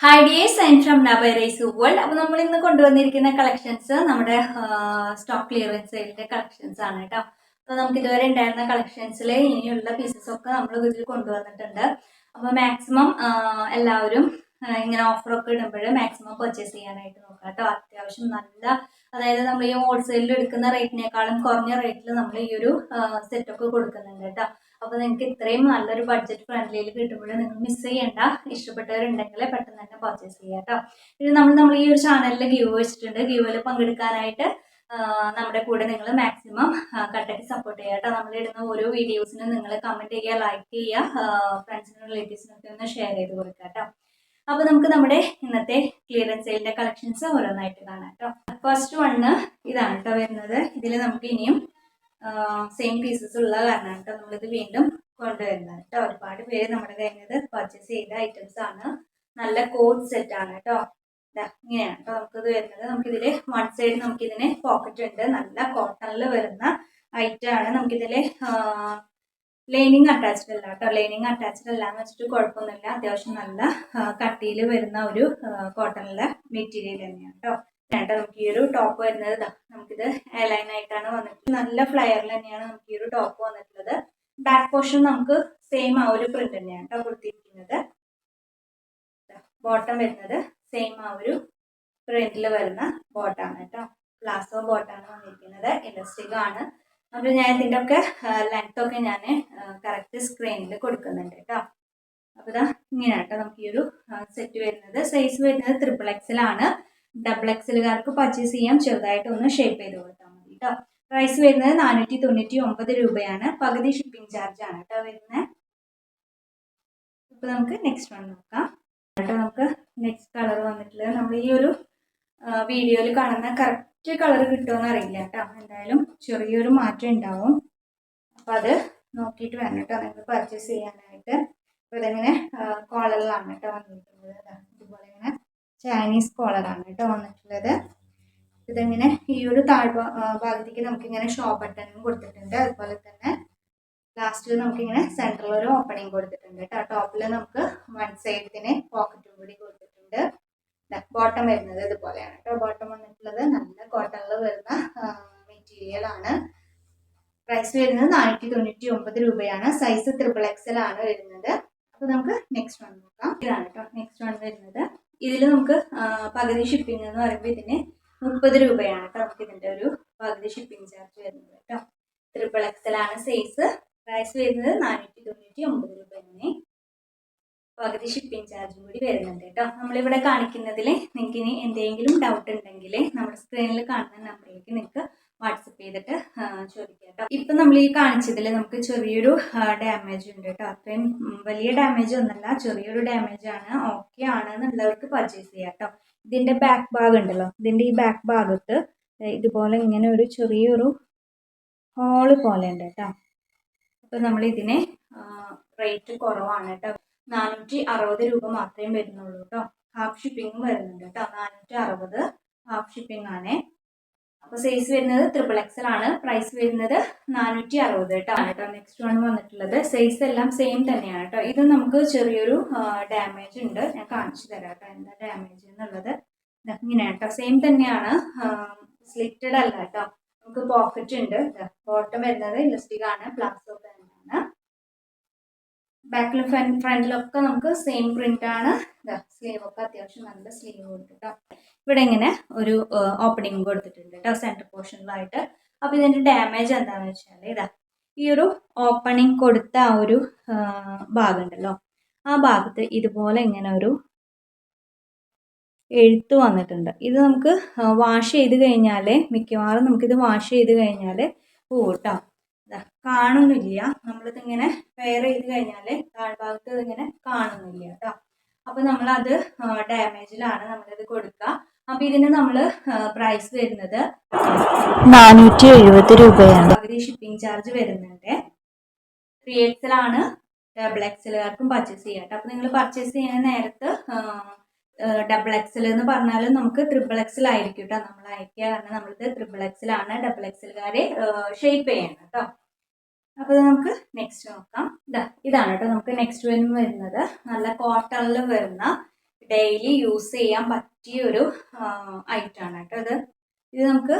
Hi dears, I am from നബൈറൈസ് world. അപ്പോൾ നമ്മൾ ഇന്ന് കൊണ്ടുവന്നിരിക്കുന്ന കളക്ഷൻസ് നമ്മുടെ സ്റ്റോക്ക് ക്ലിയറൻസ് സെയിലിന്റെ കളക്ഷൻസ് ആണ് കേട്ടോ. അപ്പോൾ നമുക്ക് ഇതുവരെ ഉണ്ടായിരുന്ന കളക്ഷൻസിൽ ഇനിയുള്ള പീസസ് ഒക്കെ നമ്മൾ ഇതിൽ കൊണ്ടുവന്നിട്ടുണ്ട്. അപ്പോൾ മാക്സിമം എല്ലാവരും ഇങ്ങനെ ഓഫറൊക്കെ ഇടുമ്പോൾ മാക്സിമം പർച്ചേസ് ചെയ്യാനായിട്ട് നോക്കാം കേട്ടോ. അത്യാവശ്യം നല്ല, അതായത് നമ്മൾ ഈ ഹോൾസെയിലിൽ എടുക്കുന്ന റേറ്റിനേക്കാളും കുറഞ്ഞ റേറ്റിൽ നമ്മൾ ഈ ഒരു സെറ്റൊക്കെ കൊടുക്കുന്നുണ്ട് കേട്ടോ. അപ്പോൾ നിങ്ങൾക്ക് ഇത്രയും നല്ലൊരു ബഡ്ജറ്റ് ഫ്രണ്ട്ലിയിൽ കിട്ടുമ്പോൾ നിങ്ങൾ മിസ് ചെയ്യേണ്ട. ഇഷ്ടപ്പെട്ടവരുണ്ടെങ്കിൽ പെട്ടെന്ന് തന്നെ പർച്ചേസ് ചെയ്യാം കേട്ടോ. ഇത് നമ്മൾ ഈ ഒരു ചാനലിൽ ഗീവ് വെച്ചിട്ടുണ്ട്. ഗീവിൽ പങ്കെടുക്കാനായിട്ട് നമ്മുടെ കൂടെ നിങ്ങൾ മാക്സിമം കട്ടയ്ക്ക് സപ്പോർട്ട് ചെയ്യുക കേട്ടോ. നമ്മൾ ഇടുന്ന ഓരോ വീഡിയോസിനും നിങ്ങൾ കമൻറ്റ് ചെയ്യുക, ലൈക്ക് ചെയ്യുക, ഫ്രണ്ട്സിനും റിലേറ്റീവ്സിനൊക്കെ ഒന്ന് ഷെയർ ചെയ്ത് കൊടുക്കുക കേട്ടോ. അപ്പോൾ നമുക്ക് നമ്മുടെ ഇന്നത്തെ ക്ലിയറൻസ് സെയിലിന്റെ കളക്ഷൻസ് ഓരോന്നായിട്ട് കാണാം കേട്ടോ. ഫസ്റ്റ് വണ്ണ് ഇതാണ് കേട്ടോ വരുന്നത്. ഇതിൽ നമുക്ക് ഇനിയും സെയിം പീസസ് ഉള്ള കാരണമാണ് കേട്ടോ നമ്മളിത് വീണ്ടും കൊണ്ടുവരുന്നത് കേട്ടോ. ഒരുപാട് പേര് നമ്മുടെ കയ്യിൽ നിന്ന് പർച്ചേസ് ചെയ്ത ഐറ്റംസ് ആണ്. നല്ല കോട്ട് സെറ്റ് ആണ് കേട്ടോ. ഇങ്ങനെയാണ് കേട്ടോ നമുക്കിത് വരുന്നത്. നമുക്കിതിൽ വൺ സൈഡ് നമുക്കിതിന് പോക്കറ്റ് ഉണ്ട്. നല്ല കോട്ടണിൽ വരുന്ന ഐറ്റം ആണ്. നമുക്കിതിൽ ലൈനിങ് അറ്റാച്ച്ഡ് അല്ല കേട്ടോ. ലൈനിങ് അറ്റാച്ച്ഡ് അല്ല എന്ന് വെച്ചിട്ട് കുഴപ്പമൊന്നുമില്ല. അത്യാവശ്യം നല്ല കട്ടിയിൽ വരുന്ന ഒരു കോട്ടണിലെ മെറ്റീരിയൽ തന്നെയാണ് കേട്ടോ. നമുക്ക് ഈ ഒരു ടോപ്പ് വരുന്നത് നമുക്കിത് എയർലൈൻ ആയിട്ടാണ് വന്നിട്ടുള്ളത്. നല്ല ഫ്ലയറിൽ തന്നെയാണ് നമുക്ക് ഈ ഒരു ടോപ്പ് വന്നിട്ടുള്ളത്. ബാക്ക് പോർഷൻ നമുക്ക് സെയിം ആ ഒരു പ്രിന്റ് തന്നെയാണ് കേട്ടോ കൊടുത്തിരിക്കുന്നത്. ബോട്ടം വരുന്നത് സെയിം ആ ഒരു പ്രിന്റിൽ വരുന്ന ബോട്ടാണ് കേട്ടോ. പ്ലാസോ ബോട്ടാണ് വന്നിരിക്കുന്നത്. ഇലസ്റ്റിക് ആണ്. അപ്പോൾ ഞാൻ ഇതിൻ്റെ ഒക്കെ ലെങ്ത് ഒക്കെ ഞാൻ കറക്റ്റ് സ്ക്രീനിൽ കൊടുക്കുന്നുണ്ട് കേട്ടോ. അപ്പോൾ ഇതാ ഇങ്ങനെയാണ് കേട്ടോ നമുക്ക് ഈ ഒരു സെറ്റ് വരുന്നത്. സൈസ് വരുന്നത് XXL ആണ്. ഡബിൾ എക്സലുകാർക്ക് പർച്ചേസ് ചെയ്യാം. ചെറുതായിട്ട് ഒന്ന് ഷേപ്പ് ചെയ്ത് കൊടുത്താൽ മതി കേട്ടോ. പ്രൈസ് വരുന്നത് 499 രൂപയാണ്. പകുതി ഷിപ്പിംഗ് ചാർജ് ആണ് കേട്ടോ വരുന്നത്. ഇപ്പോൾ നമുക്ക് നെക്സ്റ്റ് വൺ നോക്കാം കേട്ടോ. നമുക്ക് നെക്സ്റ്റ് കളർ വന്നിട്ടുള്ളത് നമ്മൾ ഈ ഒരു വീഡിയോയിൽ കാണുന്ന കറക്റ്റ് കളർ കിട്ടുമെന്ന് അറിയില്ല കേട്ടോ. എന്തായാലും ചെറിയൊരു മാറ്റം ഉണ്ടാവും. അപ്പോൾ അത് നോക്കിയിട്ട് വേണം കേട്ടോ നിങ്ങൾക്ക് പർച്ചേസ് ചെയ്യാനായിട്ട്. അപ്പോൾ ഇതെങ്ങനെ കോളറിലാണ് കേട്ടോ വന്നിരിക്കുന്നത്. ഇതുപോലെ ഇങ്ങനെ ചൈനീസ് കോളറാണ് കേട്ടോ വന്നിട്ടുള്ളത്. ഇതിങ്ങനെ ഈ ഒരു ഭാഗത്തേക്ക് നമുക്കിങ്ങനെ ഷോ ബട്ടണും കൊടുത്തിട്ടുണ്ട്. അതുപോലെ തന്നെ ലാസ്റ്റിൽ നമുക്കിങ്ങനെ സെൻറ്ററിൽ ഒരു ഓപ്പണിങ് കൊടുത്തിട്ടുണ്ട് കേട്ടോ. ടോപ്പിൽ നമുക്ക് വൺ സൈഡിന് പോക്കറ്റും കൂടി കൊടുത്തിട്ടുണ്ട്. ബോട്ടം വരുന്നത് ഇതുപോലെയാണ് കേട്ടോ. ബോട്ടം വന്നിട്ടുള്ളത് നല്ല കോട്ടണിൽ വരുന്ന മെറ്റീരിയൽ ആണ്. പ്രൈസ് വരുന്നത് 499 രൂപയാണ്. സൈസ് XXL ആണ് വരുന്നത്. അപ്പോൾ നമുക്ക് നെക്സ്റ്റ് വൺ നോക്കാം. ഇതാണ് കേട്ടോ നെക്സ്റ്റ് വൺ വരുന്നത്. ഇതിൽ നമുക്ക് പകുതി ഷിപ്പിംഗ് എന്ന് പറയുമ്പോൾ ഇതിന് 30 രൂപയാണ് കേട്ടോ. നമുക്ക് ഇതിൻ്റെ ഒരു പകുതി ഷിപ്പിംഗ് ചാർജ് വരുന്നത് കേട്ടോ. XXL ആണ് സൈസ്. പ്രൈസ് വരുന്നത് 499 രൂപ തന്നെ. പകുതി ഷിപ്പിംഗ് ചാർജും കൂടി വരുന്നുണ്ട് കേട്ടോ. നമ്മളിവിടെ കാണിക്കുന്നതിൽ നിങ്ങൾക്ക് ഇനി എന്തെങ്കിലും ഡൗട്ട് ഉണ്ടെങ്കിൽ നമ്മുടെ സ്ക്രീനിൽ കാണുന്ന നമ്പറിലേക്ക് നിങ്ങൾക്ക് വാട്സപ്പ് ചെയ്തിട്ട് ചോദിക്കാം കേട്ടോ. ഇപ്പം നമ്മൾ ഈ കാണിച്ചതിൽ നമുക്ക് ചെറിയൊരു ഡാമേജ് ഉണ്ട് കേട്ടോ. അത്രയും വലിയ ഡാമേജ് ഒന്നല്ല, ചെറിയൊരു ഡാമേജ് ആണ്. ഓക്കെ ആണെന്നുള്ളവർക്ക് പർച്ചേസ് ചെയ്യാം കേട്ടോ. ഇതിൻ്റെ ബാക്ക് ഭാഗം ഉണ്ടല്ലോ, ഇതിൻ്റെ ഈ ബാക്ക് ഭാഗത്ത് ഇതുപോലെ ഇങ്ങനെ ഒരു ചെറിയൊരു ഹോള് പോലെ ഉണ്ട് കേട്ടോ. അപ്പോൾ നമ്മൾ ഇതിന് റേറ്റ് കുറവാണ് കേട്ടോ. 460 രൂപ മാത്രമേ വരുന്നുള്ളൂ കേട്ടോ. ഹാഫ് ഷിപ്പിംഗ് വരുന്നുണ്ട് കേട്ടോ. 460 ഹാഫ് ഷിപ്പിംഗ് ആണ്. അപ്പോൾ സൈസ് വരുന്നത് XXL ആണ്. പ്രൈസ് വരുന്നത് 460 കേട്ടോ. നെക്സ്റ്റ് വൺ വന്നിട്ടുള്ളത് സൈസ് എല്ലാം സെയിം തന്നെയാണ് കേട്ടോ. ഇത് നമുക്ക് ചെറിയൊരു ഡാമേജ് ഉണ്ട്. ഞാൻ കാണിച്ചു തരാം കേട്ടോ എന്താ ഡാമേജ് എന്നുള്ളത്. ഇങ്ങനെയാണ് കേട്ടോ. സെയിം തന്നെയാണ്, സ്ലിറ്റഡ് അല്ല കേട്ടോ. നമുക്ക് പോക്കറ്റ് ഉണ്ട്. ബോട്ടം വരുന്നത് ഇലസ്റ്റിക് ആണ്. പ്ലാസോ പാൻ്റാണ്. ബാക്കിലും ഫ്രണ്ടിലൊക്കെ നമുക്ക് സെയിം പ്രിന്റ് ആണ്. സ്ലീവ് ഒക്കെ അത്യാവശ്യം നല്ല സ്ലീവ് കൊടുത്തിട്ടോ. ഇവിടെ ഇങ്ങനെ ഒരു ഓപ്പണിംഗ് കൊടുത്തിട്ടുണ്ട് കേട്ടോ സെൻറ്റർ പോർഷനിലായിട്ട്. അപ്പോൾ ഇതിൻ്റെ ഡാമേജ് എന്താണെന്ന് വെച്ചാൽ ഇതാ ഈ ഒരു ഓപ്പണിംഗ് കൊടുത്ത ആ ഒരു ഭാഗം ഉണ്ടല്ലോ, ആ ഭാഗത്ത് ഇതുപോലെ ഇങ്ങനെ ഒരു എഴുത്ത് വന്നിട്ടുണ്ട്. ഇത് നമുക്ക് വാഷ് ചെയ്ത് കഴിഞ്ഞാൽ, മിക്കവാറും നമുക്കിത് വാഷ് ചെയ്ത് കഴിഞ്ഞാൽ പോവും കേട്ടോ. കാണുന്നില്ല. നമ്മളിതിങ്ങനെ വെയർ ചെയ്ത് കഴിഞ്ഞാൽ താഴ്ഭാഗത്ത് ഇതിങ്ങനെ കാണുന്നില്ല കേട്ടോ. അപ്പോൾ നമ്മളത് ഡാമേജിലാണ് നമ്മളിത് കൊടുക്കുക. അപ്പോൾ ഇതിന് നമ്മൾ പ്രൈസ് വരുന്നത് 470 രൂപയാണ്. പകുതി ഷിപ്പിംഗ് ചാർജ് വരുന്നുണ്ട്. 3XL ആണ്. XXLകാർക്കും പർച്ചേസ് ചെയ്യാം കേട്ടോ. അപ്പോൾ നിങ്ങൾ പർച്ചേസ് ചെയ്യുന്ന നേരത്ത് XXL എന്ന് പറഞ്ഞാൽ നമുക്ക് XXL ആയിരിക്കും കേട്ടോ നമ്മൾ അയക്കുക. കാരണം നമ്മളിത് XXL ആണ്. XXLകാർ ഷേപ്പ് ചെയ്യണം കേട്ടോ. അപ്പോൾ നമുക്ക് നെക്സ്റ്റ് നോക്കാം. ഇതാണ് കേട്ടോ നമുക്ക് നെക്സ്റ്റ് വരുന്നത്. നല്ല കോട്ടണിൽ വരുന്ന ഡെയിലി യൂസ് ചെയ്യാൻ പറ്റിയ ഒരു ഐറ്റമാണ് കേട്ടോ ഇത് നമുക്ക്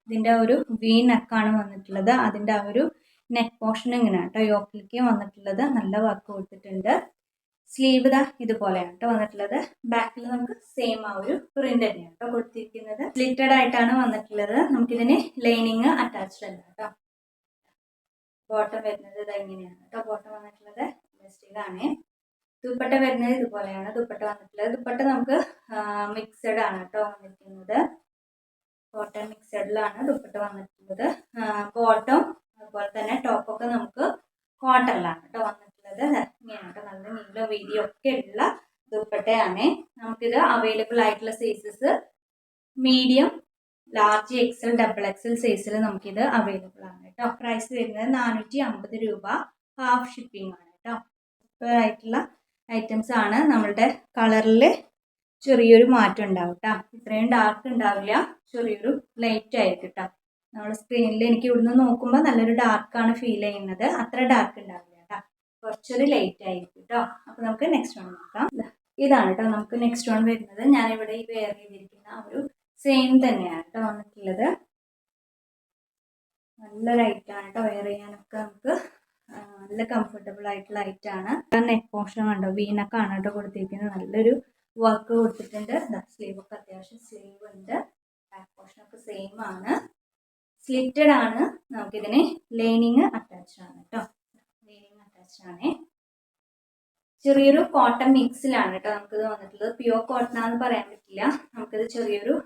ഇതിൻ്റെ ഒരു വി നെക്കാണ് വന്നിട്ടുള്ളത്. അതിൻ്റെ ആ ഒരു നെക്ക് പോർഷൻ ഇങ്ങനെയാണ് കേട്ടോ യോക്കിലേക്ക് വന്നിട്ടുള്ളത്. നല്ല വർക്ക് കൊടുത്തിട്ടുണ്ട്. സ്ലീവ് ഇതുപോലെയാണ് കേട്ടോ വന്നിട്ടുള്ളത്. ബാക്കിൽ നമുക്ക് സെയിം ആ ഒരു പ്രിന്റ് തന്നെയാണ് കേട്ടോ കൊടുത്തിരിക്കുന്നത്. സ്ലിറ്റഡ് ആയിട്ടാണ് വന്നിട്ടുള്ളത്. നമുക്കിതിന് ലൈനിങ് അറ്റാച്ച്ഡ് അല്ല കേട്ടോ. ബോട്ടം വരുന്നത് ഇതെങ്ങനെയാണ് കേട്ടോ ബോട്ടം വന്നിട്ടുള്ളത്. ഇതാണ്. ദുപ്പട്ട വരുന്നത് ഇതുപോലെയാണ് ദുപ്പട്ട വന്നിട്ടുള്ളത്. ദുപ്പട്ട നമുക്ക് മിക്സഡ് ആണ് കേട്ടോ വന്നിരിക്കുന്നത്. കോട്ടൺ മിക്സഡിലാണ് ദുപ്പട്ട വന്നിട്ടുള്ളത്. ബോട്ടം അതുപോലെ തന്നെ ടോപ്പൊക്കെ നമുക്ക് കോട്ടണിലാണ് കേട്ടോ വന്നിട്ടുള്ളത്. ഇങ്ങനെയാണ് കേട്ടോ നല്ല നീള വീതിയും ഒക്കെ ഉള്ള ദുപ്പട്ടയാണ്. നമുക്കിത് അവൈലബിൾ ആയിട്ടുള്ള sizes medium, large, XL, double XL സൈസിൽ നമുക്കിത് അവൈലബിൾ ആണ് കേട്ടോ. പ്രൈസ് വരുന്നത് 450 രൂപ. ഹാഫ് ഷിപ്പിംഗ് ആണ് കേട്ടോ. ആയിട്ടുള്ള ഐറ്റംസ് ആണ്. നമ്മളുടെ കളറിൽ ചെറിയൊരു മാറ്റം ഉണ്ടാവും കേട്ടോ. ഇത്രയും ഡാർക്ക് ഉണ്ടാവില്ല, ചെറിയൊരു ലൈറ്റ് ആയിരിക്കും കേട്ടോ. നമ്മൾ സ്ക്രീനിൽ എനിക്ക് ഇവിടുന്ന് നോക്കുമ്പോൾ നല്ലൊരു ഡാർക്കാണ് ഫീൽ ചെയ്യുന്നത്. അത്ര ഡാർക്ക് ഉണ്ടാവില്ല കേട്ടോ, കുറച്ചൊരു ലൈറ്റ് ആയിരിക്കും കേട്ടോ. അപ്പോൾ നമുക്ക് നെക്സ്റ്റ് വൺ നോക്കാം. ഇതാണ് കേട്ടോ നമുക്ക് നെക്സ്റ്റ് വൺ വരുന്നത്. ഞാനിവിടെ ഈ വെയർ ചെയ്തിരിക്കുന്ന ആ ഒരു സെയിം തന്നെയാണ് കേട്ടോ വന്നിട്ടുള്ളത്. നല്ല ലൈറ്റാണ് കേട്ടോ വെയർ ചെയ്യാനൊക്കെ നമുക്ക് നല്ല കംഫർട്ടബിൾ ആയിട്ടുള്ള ഐറ്റാണ്. നെക്ക് പോർഷൻ കണ്ടോ വീനക്കാണ് കേട്ടോ കൊടുത്തിരിക്കുന്നത്. നല്ലൊരു വർക്ക് കൊടുത്തിട്ടുണ്ട്. സ്ലീവ് ഒക്കെ അത്യാവശ്യം സ്ലീവ് ഉണ്ട്. ബാക്ക് പോർഷൻ ഒക്കെ സെയിം ആണ്. സ്ലിറ്റഡ് ആണ്. നമുക്കിതിന് ലൈനിങ് അറ്റാച്ച്ഡ് ആണ് കേട്ടോ. ലൈനിങ് അറ്റാച്ച്ഡ് ആണ്. ചെറിയൊരു കോട്ടൺ മിക്സിലാണ് കേട്ടോ നമുക്കിത് വന്നിട്ടുള്ളത്. പ്യുവർ കോട്ടൺ ആണെന്ന് പറയാൻ പറ്റില്ല. നമുക്കിത് ചെറിയൊരു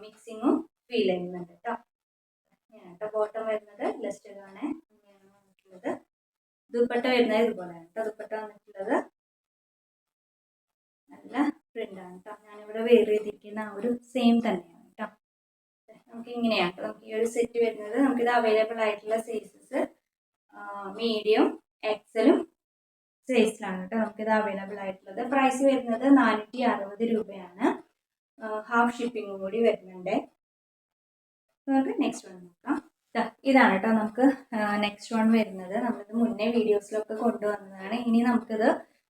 മിക്സിങ്ങും ഫീൽ ചെയ്യുന്നുണ്ട് കേട്ടോ. ഇങ്ങനെയാണ് കേട്ടോ ബോട്ടം വരുന്നത്. ലെസ്റ്റഡ് ആണ്. ഇങ്ങനെയാണ് വന്നിട്ടുള്ളത്. ദുപ്പട്ട വരുന്നത് ഇതുപോലെയാണ് കേട്ടോ ദുപ്പട്ട വന്നിട്ടുള്ളത്. നല്ല പ്രിന്റാണ് കേട്ടോ. ഞാനിവിടെ വെയർ ചെയ്തിരിക്കുന്ന ആ ഒരു സെയിം തന്നെയാണ് കേട്ടോ. നമുക്ക് ഇങ്ങനെയാണ് നമുക്ക് ഈ ഒരു സെറ്റ് വരുന്നത്. നമുക്കിത് അവൈലബിൾ ആയിട്ടുള്ള സൈസസ് മീഡിയം, എക്സലും സൈസിലാണ് കേട്ടോ നമുക്കിത് അവൈലബിൾ ആയിട്ടുള്ളത്. പ്രൈസ് വരുന്നത് 460 രൂപയാണ്. ഹാഫ് ഷിപ്പിംഗ് കൂടി വരുന്നുണ്ട്. നമുക്ക് നെക്സ്റ്റ് വൺ നോക്കാം. ഇതാണ് കേട്ടോ നമുക്ക് നെക്സ്റ്റ് വൺ വരുന്നത്. നമ്മളിത് മുന്നേ വീഡിയോസിലൊക്കെ കൊണ്ടുവന്നതാണ്. ഇനി നമുക്കിത്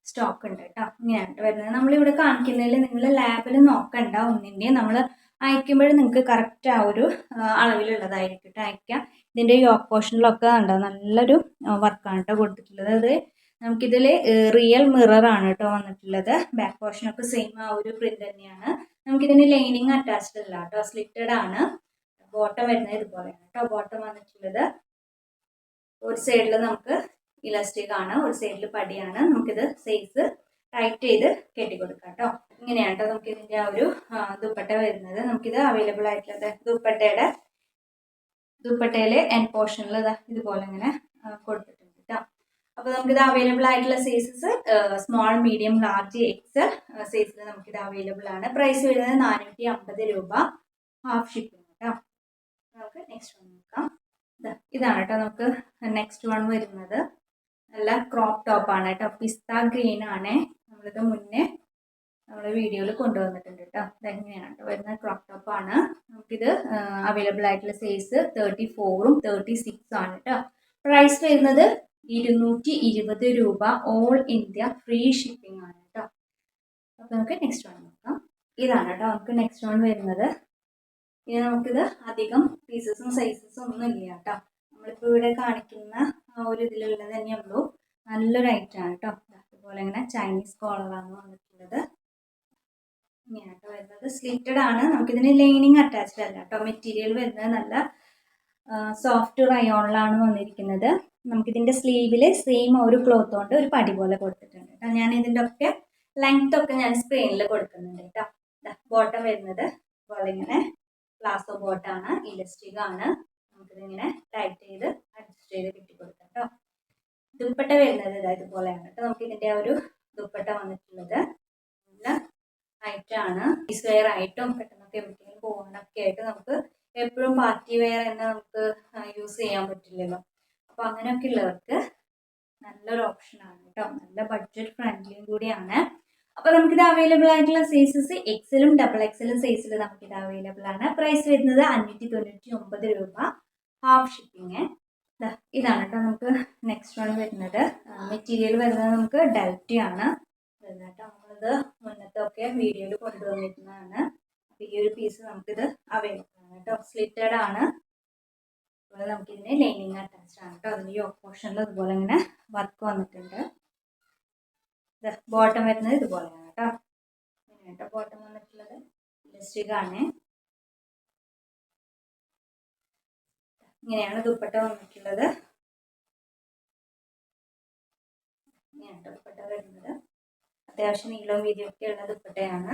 സ്റ്റോക്ക് ഉണ്ട് കേട്ടോ. ഇങ്ങനെയാണ് വരുന്നത്. നമ്മളിവിടെ കാണിക്കുന്നതിൽ നിങ്ങൾ ലാബിൽ നോക്കണ്ട ഒന്നിൻ്റെയും. നമ്മൾ അയക്കുമ്പോഴും നിങ്ങൾക്ക് കറക്റ്റ് ആ ഒരു അളവിലുള്ളതായിരിക്കും കേട്ടോ അയക്കാം. ഇതിൻ്റെ യോക്ക് പോർഷനിലൊക്കെ ഉണ്ടോ നല്ലൊരു വർക്കാണ് കേട്ടോ കൊടുത്തിട്ടുള്ളത്. അത് നമുക്കിതിൽ റിയൽ മിററാണ് കേട്ടോ വന്നിട്ടുള്ളത്. ബാക്ക് പോർഷനൊക്കെ സെയിം ആ ഒരു പ്രിന്റ് തന്നെയാണ്. നമുക്കിതിന് ലൈനിങ് അറ്റാച്ച്ഡ് അല്ല കേട്ടോ, സ്ലിറ്റഡ് ആണ്. ബോട്ടം വരുന്നത് ഇതുപോലെയാണ് കേട്ടോ ബോട്ടം വന്നിട്ടുള്ളത്. ഒരു സൈഡിൽ നമുക്ക് ഇലാസ്റ്റിക് ആണ്, ഒരു സൈഡിൽ പടിയാണ്. നമുക്കിത് സൈസ് ടൈറ്റ് ചെയ്ത് കെട്ടിക്കൊടുക്കാം കേട്ടോ. ഇങ്ങനെയാണ് കേട്ടോ നമുക്ക് ഇതിൻ്റെ ആ ഒരു ദുപ്പട്ട വരുന്നത്. നമുക്കിത് അവൈലബിൾ ആയിട്ടുള്ളത് ദുപ്പട്ടയിൽ എൻ പോർഷനിൽ ഇതുപോലെ ഇങ്ങനെ കൊടുത്തിട്ടുണ്ട് കേട്ടോ. അപ്പോൾ നമുക്കിത് അവൈലബിൾ ആയിട്ടുള്ള sizes small, medium, large, XL സൈസിൽ നമുക്കിത് അവൈലബിൾ ആണ്. പ്രൈസ് വരുന്നത് 450 രൂപ. ഹാഫ് ഷിപ്പിംഗ് കേട്ടോ. നമുക്ക് നെക്സ്റ്റ് വൺ നോക്കാം. ഇതാണ് കേട്ടോ നമുക്ക് നെക്സ്റ്റ് വൺ വരുന്നത്. നല്ല ക്രോപ്പ് ടോപ്പാണ് കേട്ടോ. പിസ്ത ഗ്രീൻ ആണ്. നമ്മളിത് മുന്നേ നമ്മുടെ വീഡിയോയിൽ കൊണ്ടുവന്നിട്ടുണ്ട് കേട്ടോ. ഇതെങ്ങനെയാണ് കേട്ടോ വരുന്ന ക്രോപ്പ് ടോപ്പാണ്. നമുക്കിത് അവൈലബിൾ ആയിട്ടുള്ള സൈസ് 34ഉം 36ഉം ആണ് കേട്ടോ. പ്രൈസ് വരുന്നത് 220 രൂപ. ഓൾ ഇന്ത്യ ഫ്രീ ഷിപ്പിംഗ് ആണ് കേട്ടോ. അപ്പോൾ നമുക്ക് നെക്സ്റ്റ് വൺ നോക്കാം. ഇതാണ് കേട്ടോ നമുക്ക് നെക്സ്റ്റ് വൺ വരുന്നത്. ഇനി നമുക്കിത് അധികം പീസസും സൈസസും ഒന്നും ഇല്ല കേട്ടോ. നമ്മളിപ്പോൾ ഇവിടെ കാണിക്കുന്ന ആ ഒരു ഇതിലുള്ളത് തന്നെ ഉള്ളൂ. നല്ലൊരു ഐറ്റമാണ് കേട്ടോ. അതുപോലെ ഇങ്ങനെ ചൈനീസ് കോളറാണ് വന്നിട്ടുള്ളത്. ഇങ്ങനെയാണ് കേട്ടോ വരുന്നത്. സ്ലിറ്റഡ് ആണ്. നമുക്കിതിന് ലൈനിങ് അറ്റാച്ച്ഡ് അല്ല കേട്ടോ. മെറ്റീരിയൽ വരുന്നത് നല്ല സോഫ്റ്റ് റയോണിലാണ് വന്നിരിക്കുന്നത്. നമുക്കിതിൻ്റെ സ്ലീവിൽ സെയിം ഒരു ക്ലോത്ത് കൊണ്ട് ഒരു പടി പോലെ കൊടുത്തിട്ടുണ്ട് കേട്ടോ. ഞാൻ ഇതിൻ്റെ ഒക്കെ ലെങ്ത് ഒക്കെ ഞാൻ സ്ക്രീനിൽ കൊടുക്കുന്നുണ്ട് കേട്ടോ. ബോട്ടം വരുന്നത് പോലെ ഇങ്ങനെ പ്ലാസോ ബോട്ടാണ്, ഇലസ്റ്റിക് ആണ്. നമുക്കിതിങ്ങനെ ടൈറ്റ് ചെയ്ത് അഡ്ജസ്റ്റ് ചെയ്ത് കിട്ടിക്കൊടുക്കാം കേട്ടോ. ദുപ്പട്ട വരുന്നത് ഇതുപോലെയാണ് കേട്ടോ. നമുക്ക് ഇതിൻ്റെ ആ ഒരു ദുപ്പട്ട വന്നിട്ടുള്ളത് നല്ല ഹൈറ്റാണ്. പീസ് വെയർ ആയിട്ടും പെട്ടെന്നൊക്കെ എവിടെയെങ്കിലും പോകാനൊക്കെ ആയിട്ട് നമുക്ക് എപ്പോഴും പാർട്ടി വെയർ തന്നെ നമുക്ക് യൂസ് ചെയ്യാൻ പറ്റില്ലല്ലോ. അപ്പോൾ അങ്ങനെയൊക്കെ ഉള്ളവർക്ക് നല്ലൊരു ഓപ്ഷനാണ് കേട്ടോ. നല്ല ബഡ്ജറ്റ് ഫ്രണ്ട്ലിയും കൂടിയാണ്. അപ്പോൾ നമുക്കിത് അവൈലബിൾ ആയിട്ടുള്ള സൈസസ് എക്സലും ഡബിൾ എക്സലും സൈസിൽ നമുക്കിത് അവൈലബിൾ ആണ്. പ്രൈസ് വരുന്നത് 599 രൂപ. Half shipping. ഇതാണ് കേട്ടോ നമുക്ക് നെക്സ്റ്റ് വൺ വരുന്നത്. മെറ്റീരിയൽ വരുന്നത് നമുക്ക് ഡൽറ്റി ആണ് വരുന്നത് കേട്ടോ. നമ്മൾ വരുന്നത് മുന്നത്തൊക്കെ വീഡിയോയിൽ കൊണ്ടുവന്നിരുന്നതാണ്. അപ്പോൾ ഈ ഒരു പീസ് നമുക്കിത് അവൈലബിൾ ആണ് കേട്ടോ. സ്ലിറ്റഡ് ആണ്. അതുപോലെ നമുക്കിതിന് ലൈനിങ് അറ്റാച്ച്ഡ് ആണ് കേട്ടോ. അതിൻ്റെ യോക്ക് പോർഷനിൽ ഇതുപോലെ ഇങ്ങനെ വർക്ക് വന്നിട്ടുണ്ട്. ബോട്ടം വരുന്നത് ഇതുപോലെയാണ് കേട്ടോ. ഇങ്ങനെയാട്ടോ ബോട്ടം വന്നിട്ടുള്ളത്. ഇലാസ്റ്റിക് ആണ്. ഇങ്ങനെയാണ് ദുപ്പട്ട വന്നിട്ടുള്ളത്. ഇങ്ങനെയാണ് ദുപ്പട്ട വരുന്നത്. അത്യാവശ്യം നീളവും വീതിയൊക്കെ ഉള്ള ദുപ്പട്ടയാണ്.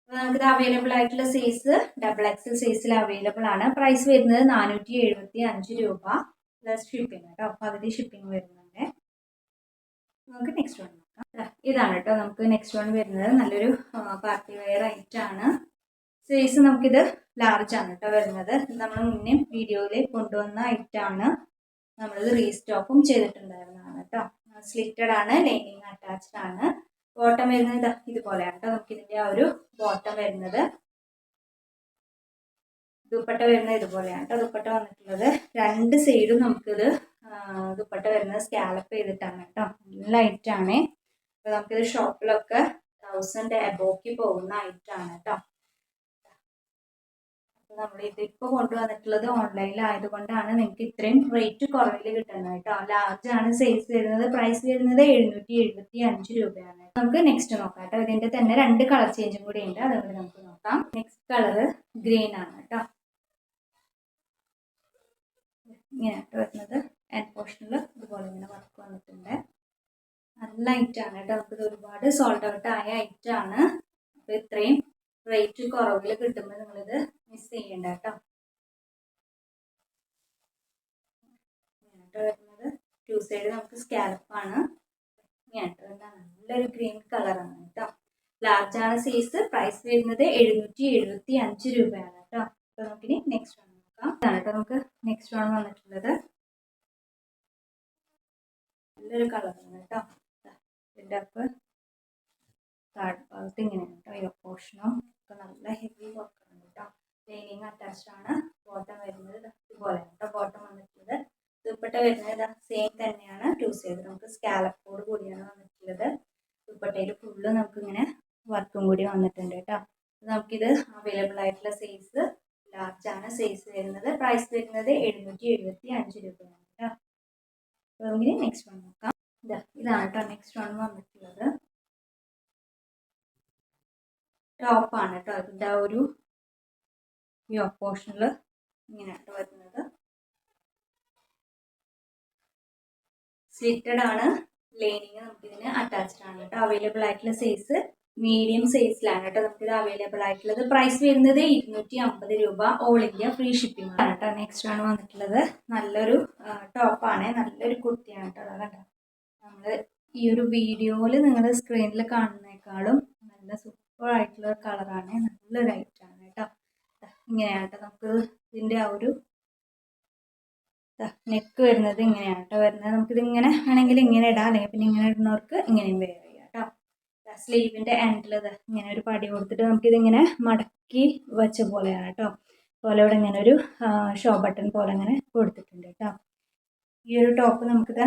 അപ്പോൾ നമുക്കിത് അവൈലബിൾ ആയിട്ടുള്ള സൈസ് XXL സൈസിൽ അവൈലബിൾ ആണ്. പ്രൈസ് വരുന്നത് 475 രൂപ പ്ലസ് ഷിപ്പിംഗ് കേട്ടോ. പകുതി ഷിപ്പിംഗ് വരുന്നുണ്ട്. നമുക്ക് നെക്സ്റ്റ് വൺ നോക്കാം. ഇതാണ് കേട്ടോ നമുക്ക് നെക്സ്റ്റ് വൺ വരുന്നത്. നല്ലൊരു പാർട്ടി വെയർ ഐറ്റാണ്. സൈസ് നമുക്കിത് ലാർജ് ആണ് കേട്ടോ വരുന്നത്. നമ്മൾ മുന്നേ വീഡിയോയിൽ കൊണ്ടുവന്ന ഐറ്റാണ്. നമ്മളിത് റീസ്റ്റോക്കും ചെയ്തിട്ടുണ്ടായിരുന്നതാണ് കേട്ടോ. സ്ലിറ്റഡ് ആണ്. ലൈനിങ് അറ്റാച്ച്ഡ് ആണ്. ബോട്ടം വരുന്നത് ഇതുപോലെയാണ് കേട്ടോ. നമുക്കിതിൻ്റെ ആ ഒരു ബോട്ടം വരുന്നത്. ദുപ്പട്ട വരുന്നത് ഇതുപോലെയാണ് കേട്ടോ. ദുപ്പട്ട വന്നിട്ടുള്ളത് രണ്ട് സൈഡും നമുക്കിത് ദുപ്പട്ട വരുന്നത് സ്കാലപ്പ് ചെയ്തിട്ടാണ് കേട്ടോ. നല്ല ഐറ്റാണ്. അപ്പോൾ നമുക്കിത് ഷോപ്പിലൊക്കെ 1000 എബോക്ക് പോകുന്ന ഐറ്റാണ് കേട്ടോ. അപ്പോൾ നമ്മൾ ഇതിപ്പോൾ കൊണ്ടുവന്നിട്ടുള്ളത് ഓൺലൈനിലായതുകൊണ്ടാണ് നിങ്ങൾക്ക് ഇത്രയും റേറ്റ് കുറവിൽ കിട്ടുന്നത് കേട്ടോ. ലാർജ് ആണ് സൈസ് വരുന്നത്. പ്രൈസ് വരുന്നത് 775 രൂപയാണ്. നമുക്ക് നെക്സ്റ്റ് നോക്കാം കേട്ടോ. ഇതിൻ്റെ തന്നെ 2 കളർ ചേഞ്ചും കൂടി ഉണ്ട്. അതുകൊണ്ട് നമുക്ക് നോക്കാം. നെക്സ്റ്റ് കളറ് ഗ്രീൻ ആണ് കേട്ടോ. ഇങ്ങനെയായിട്ട് വരുന്നത്. എൻഡ് പോർഷനിൽ ഇതുപോലെ ഇങ്ങനെ വർക്ക് വന്നിട്ടുണ്ട്. നല്ല ഐറ്റാണ് കേട്ടോ. നമുക്കിത് ഒരുപാട് സോൾഡ് ഔട്ട് ആയ ഐറ്റാണ്. അപ്പോൾ ഇത്രയും റേറ്റ് കുറവിൽ കിട്ടുമ്പോൾ നിങ്ങളിത് മിസ് ചെയ്യണ്ട കേട്ടോ. ഇങ്ങനെയായിട്ട് വരുന്നത്. 2 സൈഡ് നമുക്ക് സ്കാലപ്പാണ്. ഇങ്ങനെയായിട്ട് വരുന്നത് നല്ലൊരു ഗ്രീൻ കളറാണ് കേട്ടോ. ലാർജ് ആണ് സൈസ്. പ്രൈസ് വരുന്നത് 775 രൂപയാണ് കേട്ടോ. അപ്പോൾ നമുക്കിനി നെക്സ്റ്റ് വൺ നോക്കാം. ഇതാണ് കേട്ടോ നമുക്ക് നെക്സ്റ്റ് വൺ വന്നിട്ടുള്ളത്. നല്ലൊരു കളറാണ് കേട്ടോ. ഇതിൻ്റെ അപ്പ് താഴ് ഭാഗത്ത് ഇങ്ങനെയാണ് കേട്ടോ. ഈ പോർഷനും ഒക്കെ നല്ല ഹെവി വർക്കാണ് കേട്ടോ. ലൈനിങ് അറ്റാച്ച്ഡ് ആണ്. ബോട്ടം വരുന്നത് ഇതുപോലെയാണ് കേട്ടോ. ബോട്ടം വന്നിട്ടുള്ളത്. ദുപ്പട്ട വരുന്നത് സെയിം തന്നെയാണ്. 2 സൈഡ് നമുക്ക് സ്കാലപ്പോട് കൂടിയാണ് വന്നിട്ടുള്ളത്. ദുപ്പട്ടയിൽ ഫുള്ള് നമുക്കിങ്ങനെ വർക്കും കൂടി വന്നിട്ടുണ്ട് കേട്ടോ. നമുക്കിത് അവൈലബിൾ ആയിട്ടുള്ള സൈസ് ലാർജ് ആണ് സൈസ് വരുന്നത്. പ്രൈസ് വരുന്നത് 775 രൂപയാണ് കേട്ടോ. അപ്പോൾ നമുക്ക് നെക്സ്റ്റ് വൺ നോക്കാം. ഇതാണ് കേട്ടോ നെക്സ്റ്റ് വൺ വന്നിട്ടുള്ളത്. ടോപ്പാണ് കേട്ടോ. അതിൻ്റെ ആ ഒരു യോക്ക് പോർഷനിൽ ഇങ്ങനെയാട്ടോ വരുന്നത്. സ്ലിറ്റഡ് ആണ്. ലൈനിങ് നമുക്കിതിന് അറ്റാച്ച്ഡ് ആണ് കേട്ടോ. അവൈലബിൾ ആയിട്ടുള്ള സൈസ് മീഡിയം സൈസിലാണ് കേട്ടോ നമുക്കിത് അവൈലബിൾ ആയിട്ടുള്ളത്. പ്രൈസ് വരുന്നത് 250 രൂപ. ഓൾ ഇന്ത്യ ഫ്രീ ഷിപ്പിംഗ് ആണ് കേട്ടോ. നെക്സ്റ്റ് ആണ് വന്നിട്ടുള്ളത്. നല്ലൊരു ടോപ്പാണ്. നല്ലൊരു കുർത്തിയാണ് കേട്ടോ. അതാണ് നമ്മൾ ഈ ഒരു വീഡിയോയിൽ നിങ്ങൾ സ്ക്രീനിൽ കാണുന്നേക്കാളും നല്ല സൂപ്പർ ആയിട്ടുള്ള കളറാണ്. നല്ലൊരു ഐറ്റാണ് കേട്ടോ. ഇങ്ങനെയാണ് കേട്ടോ നമുക്ക് ഇതിൻ്റെ ആ ഒരു നെക്ക് വരുന്നത്. ഇങ്ങനെയാണ് കേട്ടോ വരുന്നത്. നമുക്കിതിങ്ങനെ വേണമെങ്കിൽ ഇങ്ങനെ ഇടാം. അല്ലെങ്കിൽ പിന്നെ ഇങ്ങനെ ഇടുന്നവർക്ക് ഇങ്ങനെയും വെയർ ചെയ്യാം കേട്ടോ. സ്ലീവിൻ്റെ എൻഡിൽ ഇങ്ങനെ ഒരു പടി കൊടുത്തിട്ട് നമുക്കിതിങ്ങനെ മടക്കി വെച്ച പോലെയാണ് കേട്ടോ. അതുപോലെ ഇവിടെ ഇങ്ങനെ ഒരു ഷോ ബട്ടൺ പോലെ അങ്ങനെ കൊടുത്തിട്ടുണ്ട് കേട്ടോ. ഈ ഒരു ടോപ്പ് നമുക്കിത്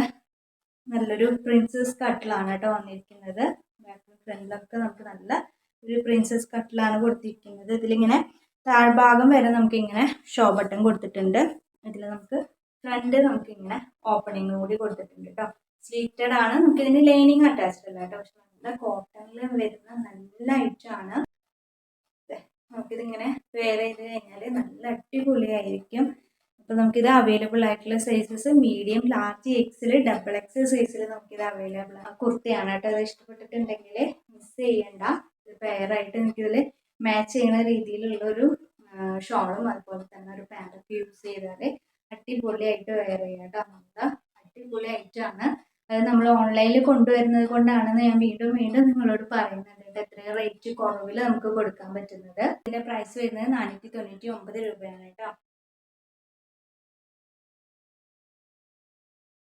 നല്ലൊരു പ്രിൻസസ് കട്ടിലാണ് കേട്ടോ വന്നിരിക്കുന്നത്. ബാക്കിലും ഫ്രണ്ടിലൊക്കെ നമുക്ക് നല്ല ഒരു പ്രിൻസസ് കട്ടിലാണ് കൊടുത്തിരിക്കുന്നത്. ഇതിലിങ്ങനെ താഴ്ഭാഗം വരെ നമുക്കിങ്ങനെ ഷോ ബട്ടൺ കൊടുത്തിട്ടുണ്ട്. ഇതിൽ നമുക്ക് ഫ്രണ്ട് നമുക്കിങ്ങനെ ഓപ്പണിങ് കൂടി കൊടുത്തിട്ടുണ്ട് കേട്ടോ. സ്ലിറ്റഡ് ആണ്. നമുക്കിതിന് ലൈനിങ് അറ്റാച്ച്ഡ് അല്ല കേട്ടോ. പക്ഷെ നല്ല കോട്ടണിൽ വരുന്ന നല്ല ഐറ്റാണ്. നമുക്കിതിങ്ങനെ വെയർ ചെയ്ത് കഴിഞ്ഞാൽ നല്ല അടിപൊളിയായിരിക്കും. അപ്പോൾ നമുക്കിത് അവൈലബിൾ ആയിട്ടുള്ള sizes medium, large, XL, XXL സൈസിൽ നമുക്കിത് അവൈലബിൾ ആണ്. കുർത്തിയാണ് കേട്ടോ. അത് ഇഷ്ടപ്പെട്ടിട്ടുണ്ടെങ്കിൽ മിസ് ചെയ്യണ്ട. ഇത് പെയറായിട്ട് നമുക്കിതിൽ മാച്ച് ചെയ്യുന്ന രീതിയിലുള്ളൊരു ഷോളും അതുപോലെ തന്നെ ഒരു പാൻറ്റൊക്കെ യൂസ് ചെയ്താൽ അടിപൊളിയായിട്ട് വെയർ ചെയ്യാം കേട്ടോ. നല്ല അടിപൊളിയായിട്ടാണ്. അത് നമ്മൾ ഓൺലൈനിൽ കൊണ്ടുവരുന്നത് കൊണ്ടാണെന്ന് ഞാൻ വീണ്ടും നിങ്ങളോട് പറയുന്നുണ്ട്. എത്രയും റേറ്റ് കുറവിൽ നമുക്ക് കൊടുക്കാൻ പറ്റുന്നത്. ഇതിൻ്റെ പ്രൈസ് വരുന്നത് 499 രൂപയാണ് കേട്ടോ.